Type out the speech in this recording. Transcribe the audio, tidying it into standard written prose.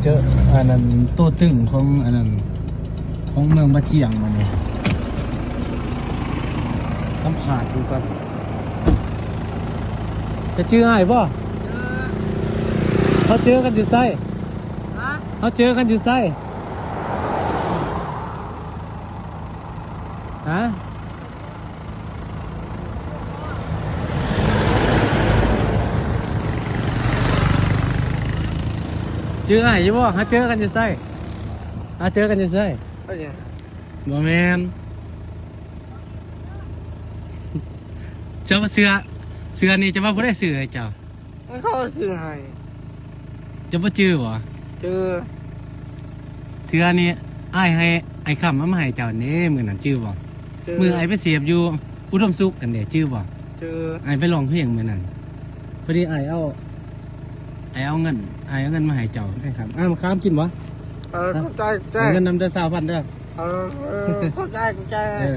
เจออันนั้นตัวตึงของอันนั้นของเมืองบะเจียงมาเนี่ยสัมผัสดูกันจะชื่อไอ้ป่ะเขาเจอกันอยู่ไสเขาเจอกันอยู่ไสฮะเจอไอ้ยี่บ่เขาเจอกันอยู่ไสเขาเจอกันอยู่ไสบ่แม่นเจ้าว่าเสือนี่จะว่าบ่ได้เสือไอ้เจ้า เขาซื้อให้ จะบ่จื้อบ่ เจอ เสือนี่อ้ายให้ไอ้คำมาให้เจ้านี่มื้อนั้นจื้อบ่ เจอ มื้อไอ้ไปเสียบอยู่อุดมสุขกันเด้จื้อบ่ เจอ ไอ้ไปร้องเพลงมื้อนั้นพอดีไอ้เอาเงินมาให้เจ้าได้ครับอ้าวมาข้ามกินบ่ เข้าใจ เอาเงินนำเด้อ20,000เด้อ เข้าใจ เออ